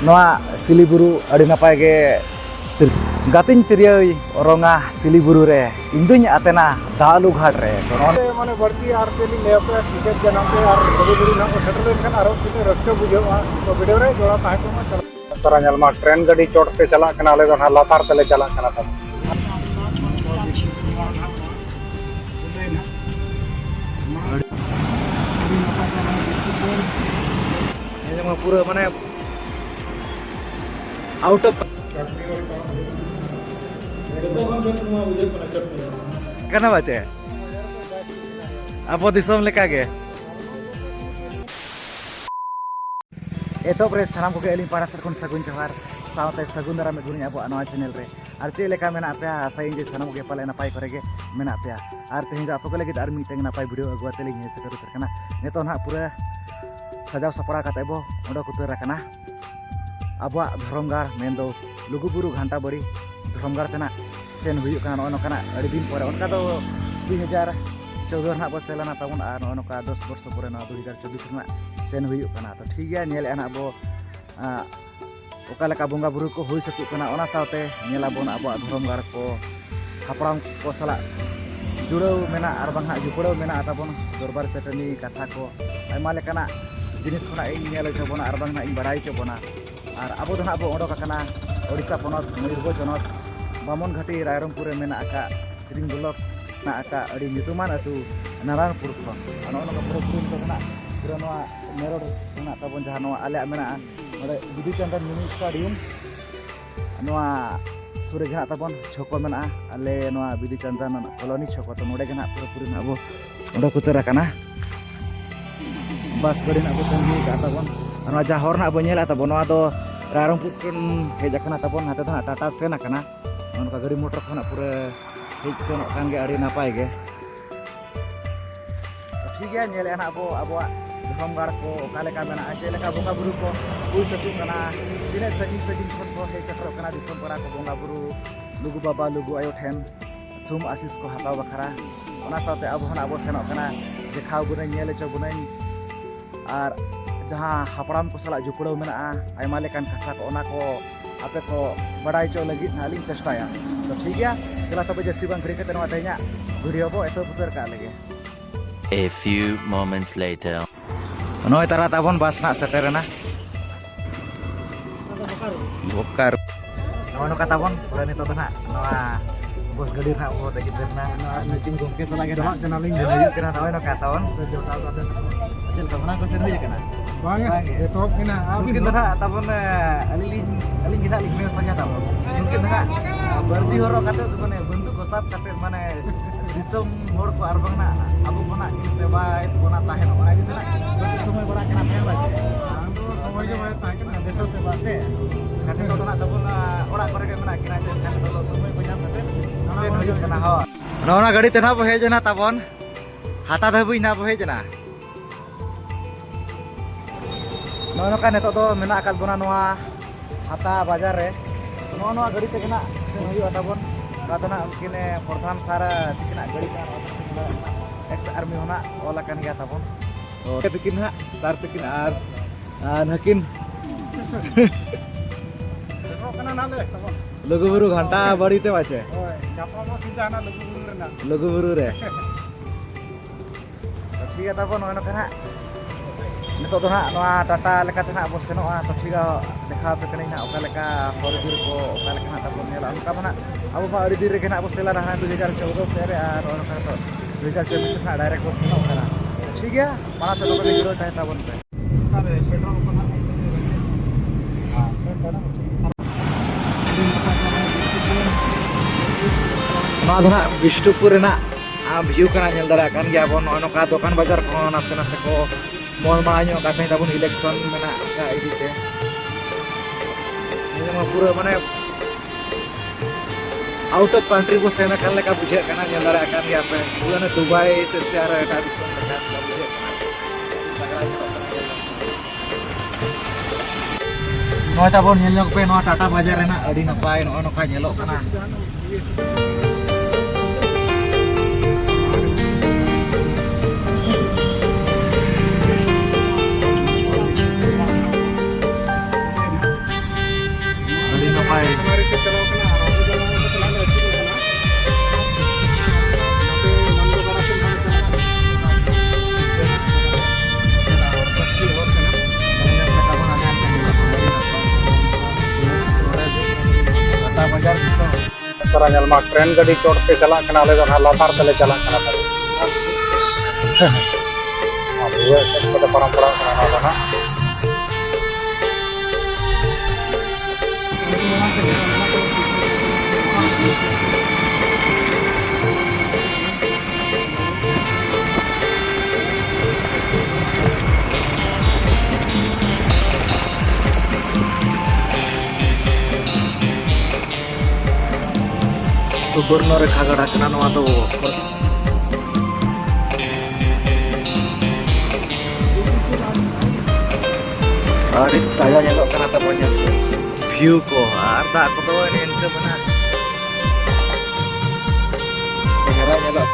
Noa Siliburu adi napai ge gating tirioi oronga Siliburu re indunya atena dalu ghat re माने बढ़ती RPL ले पे ticket जनाम पे are बड़ी बड़ी ना सेटल लेन आरो किने रस्ते बुझेवा तो वीडियो रे जोड़ा ताहे को मा चला तरा ñal मा ट्रेन गाड़ी चोट पे चला कना ले ना लातार तले चला कना तब ये पूरा माने आउट ऑफ करना बचे अब दिसम लेका गे एतोब रे सानाम को एलिंग पारा सरकोन सगुन जवार सावते सगुन दारा में गुनी अब नवा चैनल रे आर चे लेका मेना पे आसाइन जे सानाम के पाले नापाय करे मेना पे आर तेहिं आप को लगे आर मीटिंग नापाय वीडियो अगुआते लिंग से करू करना नेतो ना पूरा सजाव सपड़ा काते बो ओडो कुतर कना अबवा धरमगार मेंदो लुगुबुरु घंटा बड़ी धरमगार तना सेन हुई कना नोकना अड़ी दिन पर उनका तो 2014 ना बसेलाना तबन आ नोका 10 वर्ष पर ना 2024 ना सेन हुई कना तो ठीक गया नेल एना अब ओका लेका बोंगा बुरु को हुई सकु कना ओना सावते नेला बोन अब धरमगार को हापराम को सला जुड़ो मेना आर बांगा जुपड़ो मेना तबन दरबार चटनी कथा को आयमा लेकाना जिनिस कोना इन नेल चबोना आर बांगा इन बड़ाई चबोना और अब तो अब ओडोक ओडिशा पनत मयूरभंज चनत बामन घाटी रायरंगपुर मेना आका तिरिंग ब्लॉक ना आका अड़ी नितुमान अतु नारायणपुर खन अनोन पूरा पूरा पूरा नवा मेरोड ना तबन जहां नवा आले मेना ओडे बिदु चंदन मिनी स्टेडियम नवा सुरे जहां तबन छको मेना आले नवा बिदु चंदन कॉलोनी छको तो नोडे गना पूरा पूरा अब ओडो कुतरा कना बस गड़ी ना अब संगी का तबन नवा जहां हर ना अब नेला तबन नवा तो रायरंगपुर कन हेज कना तबन हाते तना टाटा सेना कना उनका गाड़ी मोटर खना पूरा हेज सेनोक कान गे आड़ी नापाय गे ठीक है नेल एना अब धरमगार को कालेका मेना चेलेका बोंगा बुरु को हुई सकु कना तिने सगी सगी खन को हेज सकरो कना दिसम परा को बोंगा बुरु लुगु बाबा लुगु आयो ठेन थुम आशीष को हताव बखरा ओना साथे अब हना अब सेनोक कना देखाव गुनै नेल च गुनै और जहाँ हापड़ाम को सला जुपड़ो मेना आयमा लेकान कथा को ओना को आपे को बड़ाई चो लगी नालिंग चेष्टाया तो ठीक है चला तब जैसी बांग घड़ी के तनवा ते냐 वीडियो बो एतो पुतर का लगे A few moments later नोय तारा ताबन बस ना सेटेरना बोकार नोनो का ताबन पूरा नितो तना नवा बस गड़ी ना वो दगी देना मीटिंग गोमके तो लगे दमा चनालिंग देना कना नोय नो का ताबन तो जोटा का चल कमना को सेन हुई कना बांगे तो किना mungkin dah tabon aling kita lingme saja tabon mungkin dah berarti horok kata tu mana bentuk kosat kata mana disum hor ko arbang na abu kona istiwa itu kona tahen kona itu na berarti semua orang kena tahen lagi समय जो मैं ताके ना deso sebab se kata tu na tabon orang korek mana kena jangan dulu semua punya kata sen hujung kena hawa nona gadi tena bohe jana tabon hata dabu ina bohe jana नोनो का नेतो तो मेना आकाल बोना नोआ हाता बाजार रे नोआ गाड़ी ते केना हुई ताबन कातना उनकिने प्रधान सारा तिकना गाड़ी का एक्स आर्मी होना ओला कान गया ताबन तो तिकिन हा सार तिकिन आर नकिन तो कना ना ले तब लुगुबुरु घंटा बड़ी ते बाचे ओय जापा मो सीधा ना लुगुबुरु रे ना लुगुबुरु रे तो ठीक है ताबन नोनो kana नितो तो ना नोआ टाटा लेका तना अब सेनोआ तो ठीक देखा पे कने ओका लेका हरबिर को ओका लेका ना तबन नेला उनका बना अब मा अड़ी दिर केना अब सेला रहा 2014 से रे और ओका तो 2024 ना डायरेक्ट बस सेनो करा ठीक है माना से लोग हीरो चाहे तबन पे अरे पेट्रोल को ना हां ना धना बिष्टुपुर ना व्यू कना नेल दरा कान गया बन नोका दुकान बाजार को नासे नासे को मॉल माño काटे ताबन इलेक्शन मेना का इदीते ये पूरा माने आउट ऑफ कंट्री को सेना kan लेका बुझे कना नेल दरा कान गया पे पूरा ने दुबई से चार एटा दिसम लेका बुझे नोय ताबन नेल जोग पे नो टाटा बाजार रेना अडी नपाय नो नोका नेलो कना tara nyal ma train gadi chot te chalak kana ale do na latar tele chalak kana tara abu set pada parampara kana na na Suborno Rekha Gada kena noa to ari taya nyelok kana taponya view ko arta ko to ini ente mana cahara nyelok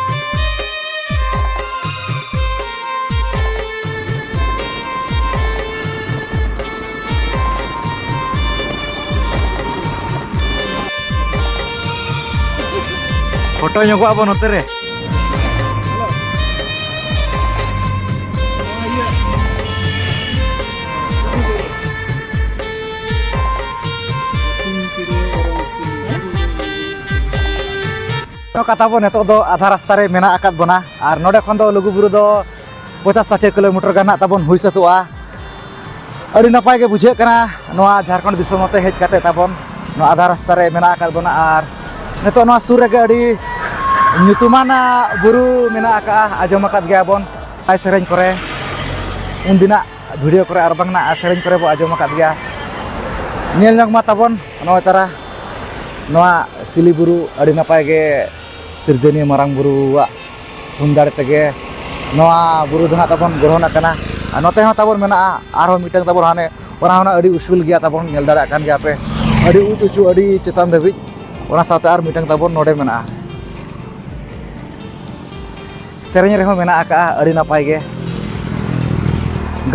foto nyoko apa note re kata pun itu do adha rasta re mena akad bona ar node khon do Luguburu do 50-60 kilometer gana tabon hui satua adi napai ge bujhe kana noa Jharkhand disom note hej kate tabon no adha rasta re mena akad bona ar neto noa sur re adi nyutumana buru mena aka ajom akad ge abon ai sereng kore undina video kore ar bangna sereng kore bo ajom akad ge nyel nyok mata bon noa tara noa Siliburu adi napai ge sirjani marang buru wa tundar tege noa buru dana tabon grohon akana note ho tabon mena arho mitang tabon hane ora hona adi usul gya tabon nyel dara kan gya pe adi ucu adi cetan dabi ora sate ar mitang tabon node mena serenya reho mena aka adi napai ge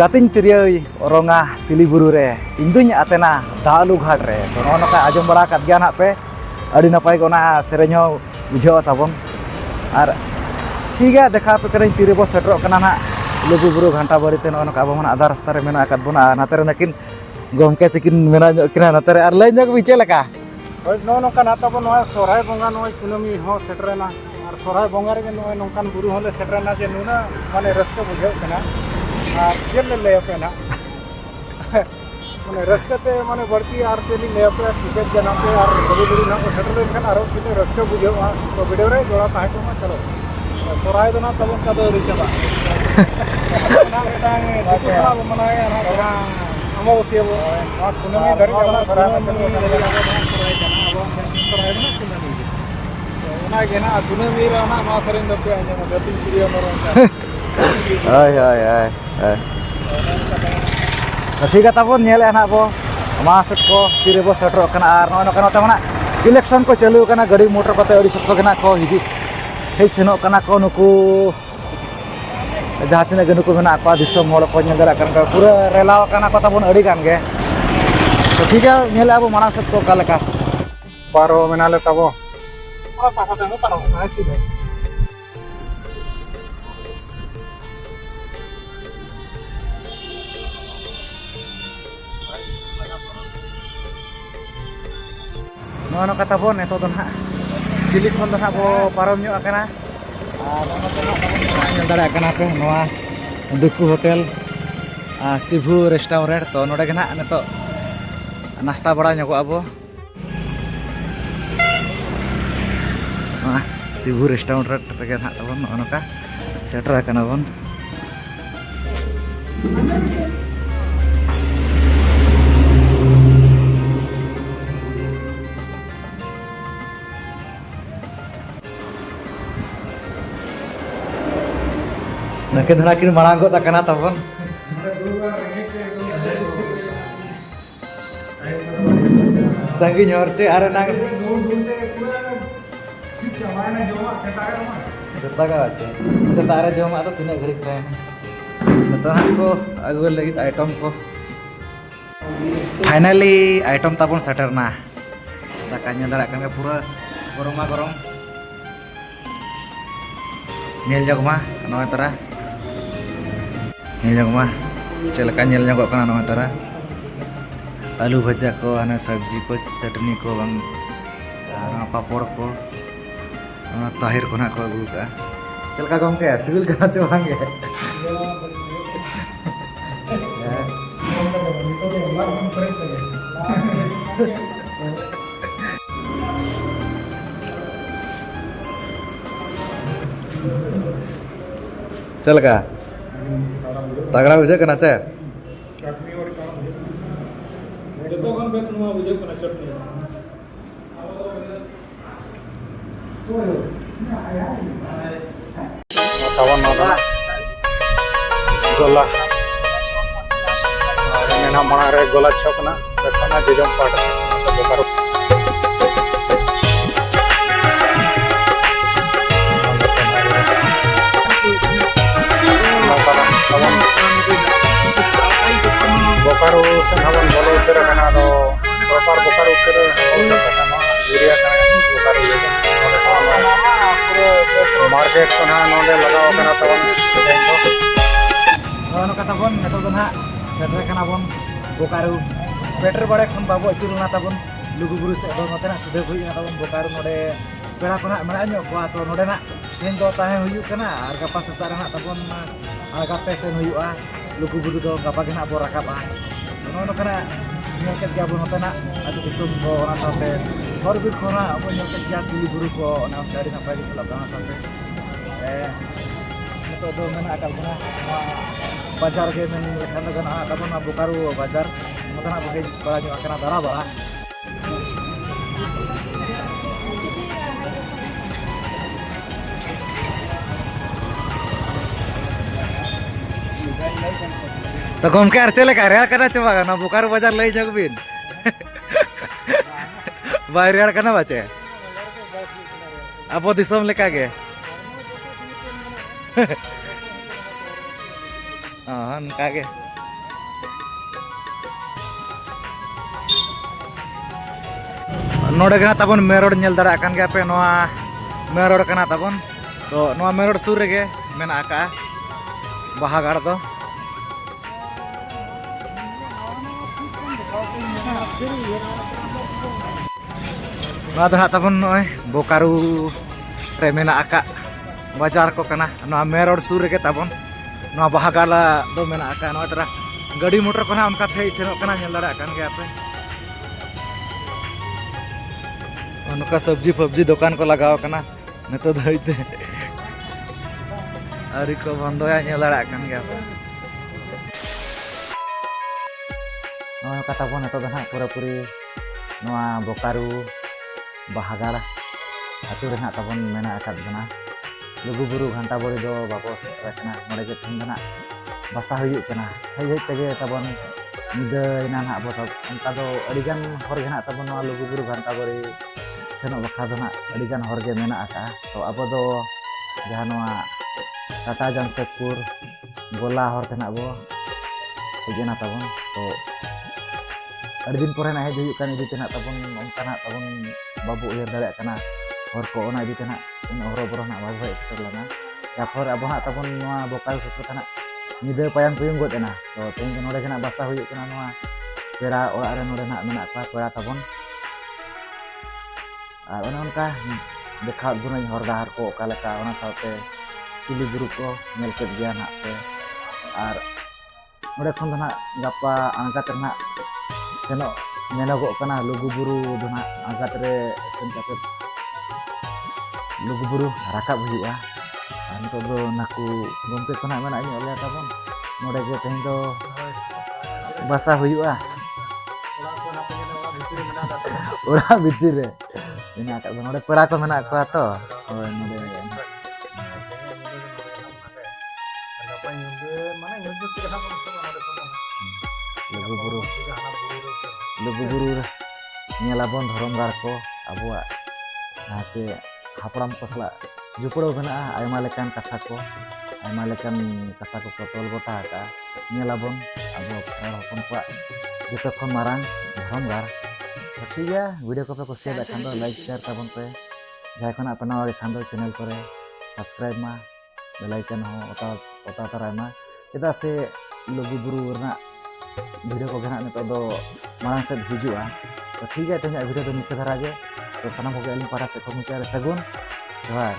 gating tirioi oronga Siliburu re indunya atena dalu ghat re ono ka ajom bara kat gya na pe adi napai gona serenyo बुझो ताबन और ठीक है देखा पे करें तीरे बो सेटरो कना ना Luguburu घंटा बरी ते नोन का बमन आधा रास्ता रे मेना आकात बना नाते रे नकिन गमके तकिन मेना किना नाते रे आर लाइन जग बिचे लका होय नो नोका नाता बन नोय सोराय बंगा नोय कुनमी हो सेटरेना और सोराय बंगा रे नोय नोकान बुरु होले सेटरेना जे नुना माने रस्ते बुझे कना और केल ले पे ना माने रस्ते ते माने बढ़ती आर तेली ले पे टिकट जना पे और Luguburu ना सेटरे कना आरो किने रस्ते बुझे तो वीडियो रे जोड़ा ताहे को चलो सोराय दना तबन का दो रिचबा ना बेटांग दिसला मनाय ना बरा अमावस्या बो कुनमी धरि ना बरा कुनमी धरि ना सोराय कना अब सोराय ना कुनमी ना गेना कुनमी रा ना मा सरिन दपे आने ना गति प्रिय मरो हाय हाय हाय ठीक है ताबन नेले ना बो मासत को तीरे बो सेटरो कना आर नो कना तमना इलेक्शन को चालू कना गाड़ी मोटर कते अड़ी सप्तो कना को हिजि हे सेनो कना को नुकु जहाँ तिना गनुकु मेना को दिसम मोड़ को नेल दरा कना पूरा रेलाव कना को ताबन अड़ी गान गे तो ठीक है नेले अब माना सत को कालका पारो मेनाले तबो मला पाखा देनो पारो आसी भाई nono kata bon eto don ha silikon don ha bo parom nyo akana nono don ha tabon nyel dara akana pe noa Duku Hotel Sibu Restaurant to node gena neto nasta bada nyoko abo Sibu Restaurant pege ha tabon nono ka setra akana bon Nak dhanakin maranggo takana tabon sangi nyorce are nang setaka ache setara joma to tina ghari kre natan ko agu lagi item ko finally item tabon setter na dakanya dara kan pura gorong gorong nyel jog mah no tara nyel jog mah celaka nyel jog kana no tara आलू भजा को आना सब्जी को चटनी को बंग Ada papor ko. Tahir ko na ko agu ka. Chel ka gomke sibil kana che bang ge. Chel ka. Tagड़ा बुझे कना चे चटनी और काम जतो कन बेस नुआ बुझे कना चटनी tawan nada gola ini na mana re gola chok na dekana jejom pada bekar tawan bokaru senhawan bolo utara kana do proper bokaru utara hosa kana area kana bokaru market kana nonde lagaw kana tawan Ano kata bon neto do na setre kana bon bokaru better bade khon babu achul na tabon lugu buru se do notena sude hui na tabon bokaru node pera kona mena nyo ko ato node na tin do tahe huyu kana ar gapa setara na tabon agak tesen huyu a lugu buru do gapa gena bo rakap a no kana nyoket ga bo notena adu disum ko ona sampe hor bir khona abo nyoket ga sili buru ko ona dari sampai di pulau kana sampe neto do mena akal kana bazar ke men lekhan kana tabon bokaru bazar notena bo banyak kana dara bara तो गमके are चले का rail कना चबा ना बोकारो बाजार लई जगबिन बाहर कना बाचे अब दिसम लेका गे हां का गे नोडे गना तबन मेरोड नेल दरा कान गे पे नोआ मेरोड कना तबन तो नोआ मेरोड सुर रे गे मेना का बाहागार दो Nah, tuh tabon noy bokaru remena aka bajar ko kana no meror sur ke tabon no bahagala do mena aka no tara gadi motor kana unka thei seno kana nyel dara kan ge ape unuka sabji dukan ko lagaw kana neto doite ari ko bondo ya nyel dara kan ge ape no kata bon neto dana pura-puri no bokaru bahagar atu rena tabon mena akat gana lugu buru घंटा bori do bapos rekna node ke thun gana basa huyuk kana hai tege tabon nida ina na bo tab onta do adigan hor gana tabon no lugu buru घंटा bori seno bakha do na adigan hor ge mena aka to abo do jahan wa Tata Jamshedpur gola hor tena bo hejena tabon to adi din pore na hej huyuk kan idi tena tabon onta na tabon babu uir dara kana hor ko ona di tana ina horo boro na babu ekor lana ya hor abo ha tabon noa bokal suku tana nyide payang puyung got ena to ting node kana basa huyuk kana noa pera ora are node na mena apa pera tabon ar ona onka dekha guna hor dahar ko kala ka ona saute sili buru ko melket dia na pe ar node khon na gapa angkat na seno nyelogok kana lugu buru dona angkat re sen kapet lugu buru rakap huyuk a anto do naku gomke kona mena nyo le tabon node ge teng do basa huyuk a ora bitir re ini akak node pera ko mena ko to node lugu buru nyelabon dhorom gar ko abuak nase hapram ko sala jupuro bena ayma lekan katha ko tol gota ka nyelabon abo hopon ko joto khon marang dhorom gar ठीक है video को पे कुसिया देखन दो like share tabon पे जाय खना अपना और खान दो चैनल करे सब्सक्राइब मा बेल आइकन हो ओता तराय मा चेदा से lugu buru रना वीडियो को गना नितो दो मारang से हिजुआ तो ठीक है तेज वीडियो तो निके धरा गे ᱛᱚ ᱥᱟᱱᱟᱢ ᱠᱚᱜᱮ ᱟᱹᱞᱤᱧ ᱯᱟᱦᱴᱟ ᱥᱮᱫ ᱠᱷᱚᱱ ᱢᱩᱪᱟᱹᱫ ᱨᱮ ᱥᱟᱹᱜᱩᱱ ᱡᱚᱦᱟᱨ